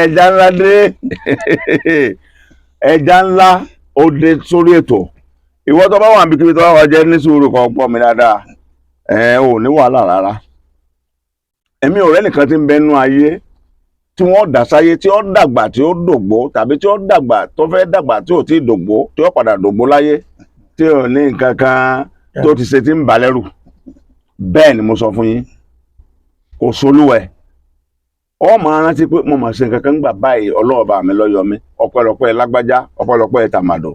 ẹja ńlá dé ẹja ńlá ó dé sórí ètò ìwọ tó bá wà níbi kíbi tó bá wà jẹ́ ní sùúrù kan pọ̀ mi dáadáa ò ní wàhálà rárá èmi ò rẹ́nìkan tí ń bẹ nú ayé tí wọ́n dà sáyé tí ó dàgbà tí ó dògbó tàbí tí ó dàgbà tó fẹ́ dàgbà tí ò tí ì dògbó tí ó padà dògbó láyé tí ò ní nǹkan kan tó ti ṣe tí ń bà lẹ́rù bẹ́ẹ̀ ni mo sọ fún yín kò solúwẹ̀ ọ máa rántí pé mo mà ṣe nǹkan kan gbà báyìí ọlọ́ọ̀bà mi lọ́yọ̀ mi ọpẹ́lọpẹ́ lágbájá ọpẹ́lọpẹ́ tàmàdò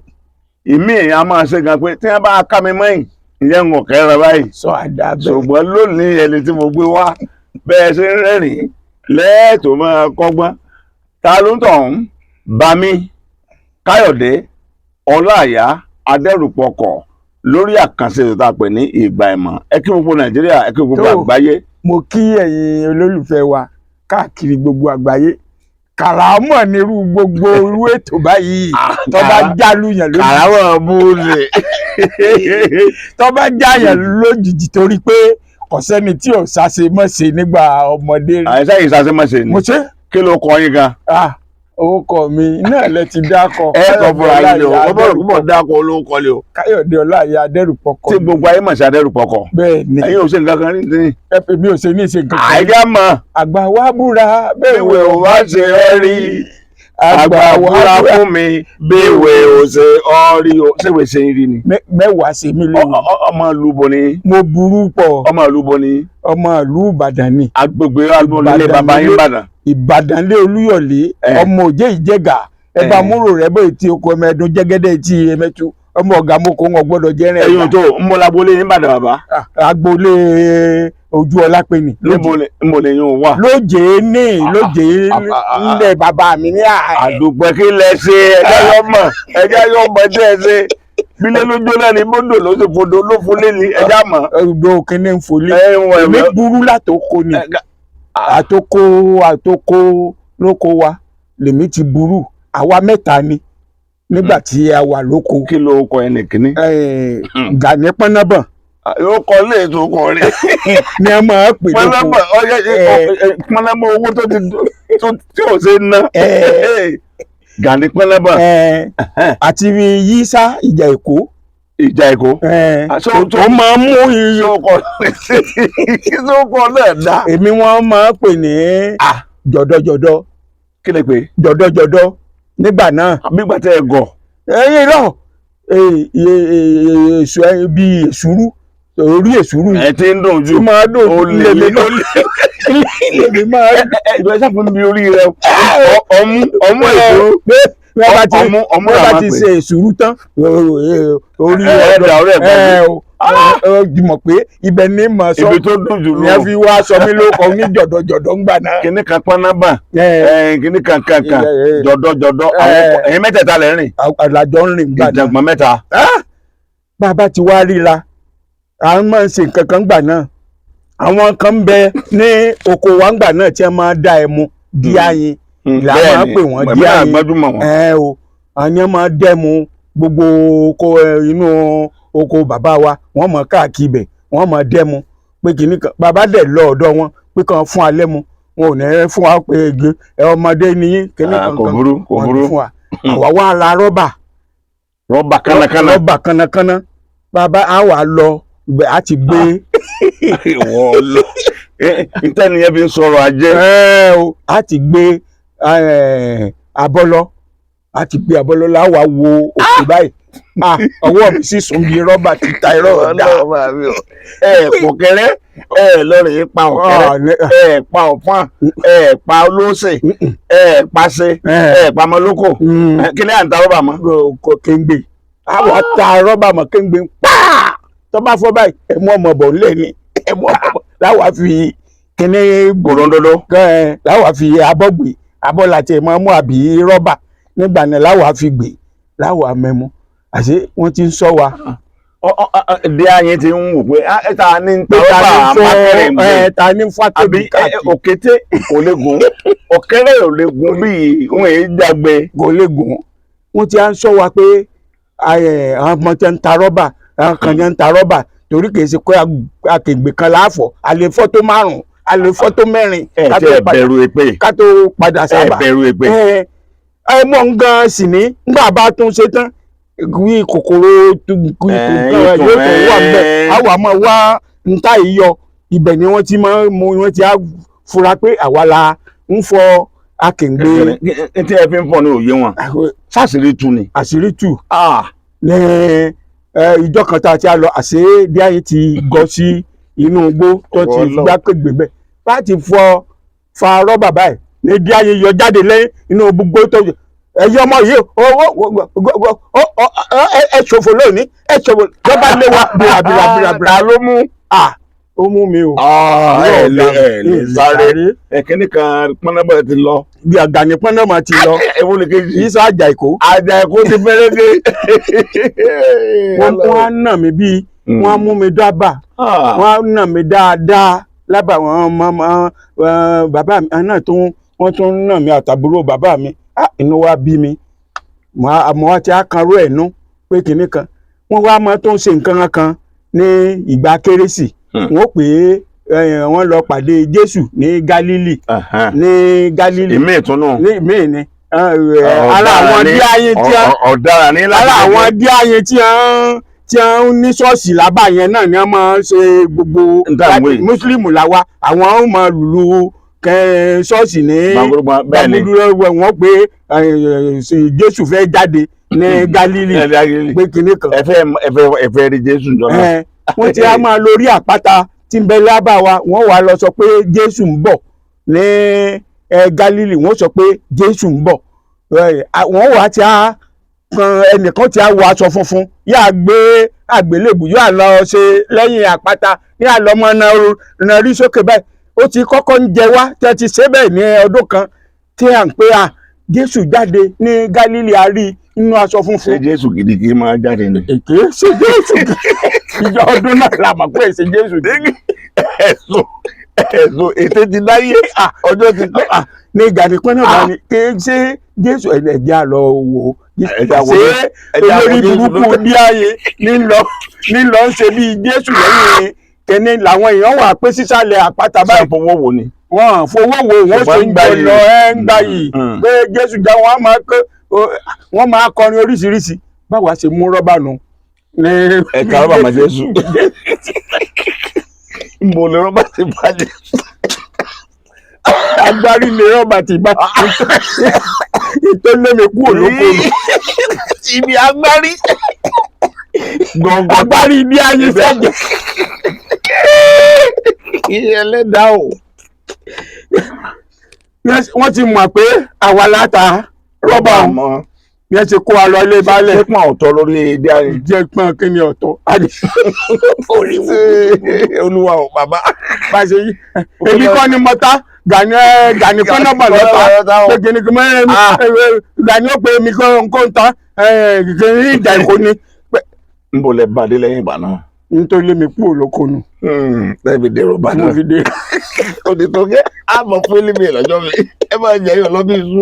ìmí èèyàn máa ṣe gan pé tí wọ́n bá ká mi mọ́yìn ìyẹn ń kẹ́ ra báyìí ṣùgbọ́n lónìí ẹni tí mo gbé wá bẹ́ẹ̀ ṣe ń rẹ́rìn lẹ́ẹ̀tọ́ máa kọ́gbọ́n ta ló ń tọ̀hún Bámi Káyọ̀dé Ọláìyá Adẹ́rùpọ̀kọ̀ lórí àkànṣe tó ta pè ní ìgbà ìmọ̀ ẹ kí gbogbo Nàìjíríà ẹ kí gbogbo àgbáyé. Mo kí ẹ̀yin olólùfẹ́ wa káàkiri gbogbo àgbáyé kàràmọ̀ nírú gbogbo irú ètò báyìí tó bá jálùyàn lójijì kàràmọ̀ búlẹ̀ tó bá jáyàn lójijì torí pé kò sẹ́ni tí ò ṣàṣe mọ̀ṣe nígbà ọmọdé rí. àìsàn yìí ṣàṣe mọ̀ṣe ni mo ṣe kí ló kọ yín gan. orúkọ mi náà lẹ ti dákọ. ẹ kọ fúnra yín o ó bọ̀rọ̀ púpọ̀ dákọ olóńkọ lé o. Káyọ̀dé Ọláìyá Adẹ́rùpọ̀kọ̀. tí gbogbo ayé mọ̀ sí Adẹ́rùpọ̀kọ̀. bẹ́ẹ̀ ni ẹ̀yin ò ṣe nǹkan kan rí ní. mi ò ṣe ní ṣe nǹkan kan. àìjá mọ̀. àgbà wa búra bẹ́ẹ̀ ìwé ò wá ṣe ẹ rí àgbà búra fún mi béèwé ò ṣe ọ rí o ṣèwé ṣe ń rí ni. mẹ́wàá ṣe mí lónìí. ọmọ ìlú bo ni. mo burú pọ̀. ọmọ ìlú bo ni. ọmọ ìlú Ìbàdàn ni. agbègbè ilé bàbá yín Ìbàdàn. Ìbàdàn lé Olúyọ̀lé ọmọ òjé Ìjẹ̀gà ẹbá múrò rẹ bó ti oko ẹmọ ẹdun jẹgẹdẹ tí ẹmẹtu ọmọ ọgá moko wọn gbọ́dọ̀ jẹrin ẹ̀yin tó ń mọ lágbolé ní Ìbàdàn bàbá. agboolé ojú ọlá pé ni. níbo lè yín wà. lóje ní lóje nílẹ̀ bàbá mi ní àdùpẹ́ kí lẹ ṣe ẹjẹ́ yọ mọ̀ ẹjẹ́ ẹ ṣe bílẹ̀ lójó náà ní bóńdò ló ṣe fòdò ló fúnlé ní ẹjẹ́ àmọ́. ọgbẹ́ òkèlè ń folé èmi burú látòkò ni àtòkò lóko wa lèmi ti burú àwa mẹ́ta ni nígbà tí a wà lóko. kí ló kọ ẹnì kìíní. Gani Pọ́nnábọ̀n. yóò kọ lé ètò kọ rẹ. ní ẹ máa pè lóko. Pọ́nnábọ̀n owó tí ò ṣe ná. Gani Pọ́nnábọ̀n. àti Yísà Ìjà Èkó. Ìjà Èkó. tó máa ń mú iye. sókò náà dá. èmi wọn máa pè ní jọ̀dọ̀jọ̀dọ̀. kí lè pè. jọ̀dọ̀jọ̀dọ̀ nígbà náà. nígbà tẹ ẹ gọ. ẹyin náà èso bíi èsúrú orí èsúrú. ẹ ti ń dùn jù. ó máa dùn lèmi máa. ìgbà sáfún mi orí rẹ ọmú èsúrú. ọmú bá ti ṣe èsúrú tán orí mọ̀ pé ibẹ̀ ní mọ̀ sọ. ibi tó dùn jù lọ. ní ẹ fi wá sọ mí lóko ní jọ̀dọ̀jọ̀dọ̀ ń gbà náà. kìnnì kan Pọ́nnábọ̀n kìnnì kan jọ̀dọ̀jọ̀dọ̀ ẹ̀yin mẹ́tẹ̀ẹ̀ta lẹ́ rìn. àlàjọ ń rìn gbà náà. ìjàngbọ̀n mẹ́ta. bàbá ti wá ríra à ń máa ń ṣe nǹkan kan gbà náà. àwọn kan ń bẹ ní oko wa ń gbà náà tí wọ́n máa dá ẹmu dí ayin. ìlà máa pè wọ́n dí ayin. o àní máa dẹ́mu gbogbo inú oko bàbá wa wọ́n mọ̀ káàkiri ibẹ̀ wọ́n mọ̀ dẹ́mu pé kìíní kan bàbá dẹ̀ lọ ọ̀dọ̀ wọn pé kàn fún alẹ́ mu wọn ò ní fún wa pé ege ọmọdé nìyí kìíní kan kò burú fún wa àwa wá ra rọ́bà kánnakánná bàbá á wà lọ ibẹ̀ á ti gbé. wọ́n lọ ìtẹ́niyẹn fi ń sọ̀rọ̀ ajé. á ti gbé abọ́lọ́ á ti gbé abọ́lọ́ láwa wo òkè báyìí. ọwọ́ mi sì sùn bí rọ́bà ti ta irọ́ ọ̀dà. pọ̀kẹ́rẹ́ lọ́rẹ̀ pa ọ̀kẹ́rẹ́ pa ọ̀fọ́n pa olóṣè pa ṣe pa mọ́lókò kí ni à ń ta rọ́bà mọ́. kéńgbé àwọn ta rọ́bà mọ́ kéńgbé pàà tó bá fọ́ báyìí ẹ̀mú ọmọ bọ̀ ńlẹ̀ ni ẹ̀mú ọmọ bọ̀ láwa fi kíní gbòròǹdodo láwa fi abọ́ gbé abọ́ láti ẹ̀ máa mú àbí rọ́bà nígbà náà láwa fi gbé láwa mẹ́mú àṣé wọ́n ti ń sọ wa. di ayé ti ń wò pé ta ni ń tọrọba àmàkẹrẹ ń gbé ta ni ń fàtẹ́bí káàkiri. òkété kò lè gùn ọ̀kẹ́rẹ́ ò lè gùn bíi òun èyí jágbe. kò lè gùn wọ́n ti ń sọ wa pé àwọn ọmọ tí ń ta rọ́bà àwọn kan ní ń ta rọ́bà torí kìí ṣe pé akègbè kan láàfọ̀ àlefọ́ tó márùn-ún a lè fọ́tò mẹ́rin ẹ bẹ̀rù èpè ká tó padà sábà ẹ bẹ̀rù èpè. ẹ mọ̀ ń gan sì ní nígbà bá tún ṣe tán wí kòkòrò yóò tó wà bẹ́ẹ̀ á wà máa wá níta ìyọ ibẹ̀ ni wọ́n ti máa mú wọ́n ti á fura pé àwa la ń fọ akèǹgbè. ní tí ẹ fi ń fọ ní òye wọn ṣàṣírí tú ni. àṣírí tú ní ìjọ kan tá a ti á lọ àṣé díẹ̀ ti gọ sí inú igbó tó ti gbá pègbè bẹ́ẹ̀ láti fa rọ́bà báyìí ní díẹ̀ yọ jáde lẹ́yìn inú gbogbo tó ẹ̀yin ọmọ yìí ẹ ṣòfò lónìí ẹ ṣòfò lọ́ba lé wa bìràbìrà ló mú. ó mú mi o. ẹ lè sáré ẹ̀kíní kan pọ́nàbọ̀ ti lọ. bí àgàní pọ́nàbọ̀ ti lọ. ewu ni kejì. yìí sọ àjà èkó. àjà èkó ti fẹ́rẹ́ dé. wọ́n á nà mí bíi wọ́n á mú mi dábàá wọ́n á nà mí dáadáa lábàá wọn bàbá mi náà wọ́n tún nà mí àtàbúrò bàbá mi inú wa bí mi àmọ́ wá ti á kanró ẹ̀ nú pé kinní kan wọ́n wá máa tó ń ṣe nǹkan kan ní ìgbà kérésì wọ́n pè é wọ́n lọ pàdé Jésù ní Gálílì ní Gálílì ìmí ìtúnú ní ìmí ni ara àwọn díáyé tí ọ̀daràn ní láti ara àwọn díáyé tí wọ́n ní ṣọ́ọ̀ṣì lábà yẹn náà ni wọ́n máa ń ṣe gbogbo mùsùlùmí làwa àwọn ó máa lùlù ṣọ́ọ̀ṣì ní gbàgbọ́dúró wọ́n pé Jésù fẹ́ jáde ní Gálílì pé kinní kan. ẹ fẹ́ rí Jésù jọ náà. wọ́n ti á máa lórí àpáta tí ń bẹ lábà wa wọ́n wá lọ sọ pé Jésù ń bọ̀ ní Gálílì wọ́n sọ pé Jésù ń bọ̀ wọ́n wá ti á ẹnìkan ti á wọ aṣọ funfun yóò gbé àgbélébù yóò lọ ṣe lẹ́yìn àpáta ní àlọ́mọ náà rí sókè báyìí ó ti kọ́kọ́ ń jẹ wá tí a ti ṣe bẹ́ẹ̀ ní ọdún kan tí à ń pè Jésù jáde ní Gálílì a rí inú aṣọ funfun. ṣé Jésù gidi kì í máa jáde ni. èké ṣe Jésù ìjọ ọdún náà la mọ̀ pé ṣe Jésù gidi. ẹ̀sùn ètè ti dáyé ọjọ́ ti pẹ́. ní ìgbàdìpín náà bá ní kí ṣé Jésù ẹ̀jẹ̀ àlọ́ wò ṣé olórí burúkú ní ààyè nílọ ń ṣe bíi Jésù lẹ́yìn kẹ́ni làwọn èèyàn wà pé sísàlẹ̀ àpáta báyìí. fowó wo ni. wọ́n fowó wo wọ́n ṣe ń jẹ lọ ń gbà yìí pé Jésù já wọ́n máa kọrin oríṣiríṣi báwa ṣe mú rọ́bà nù. ẹ̀ka rọ́bà máa Jésù. mo lè rọ́bà ti bá Jésù. agbárí lè rọ́bà ti bá ìtọ́lẹ́mẹ̀ kú olókòrò. ibi agbárí. agbárí ibi ayé sẹ́jẹ̀. ẹlẹ́dàá o. wọ́n ti mọ̀ pé àwa láta rọ́bà mọ́ bí ẹ ti kó wa lọ ilé balẹ̀. jẹ́ pọ́n ọ̀tọ̀ lórí èdè ààrẹ. jẹ́ pọ́n kí ni ọ̀tọ̀. olúwa o bàbá. bá a ṣe yí èmi kọ́ ni mo ta Gani pọ́nọ́bà lọ́ta pé kí ni kí Gani ó pe mi kó ń ta kí ni ìjà ìkó ni. n bò lẹ bàdé lẹ́yìn ìgbà náà. nítorí lèmi kú olóko nù. lẹ́bi dèrò bá náà. mo fi dé. òtítọ́ kẹ́ àmọ́ fún ilé mi lọ́jọ́ mi ẹ máa jẹ́ yọ̀ lọ́bí ìṣú.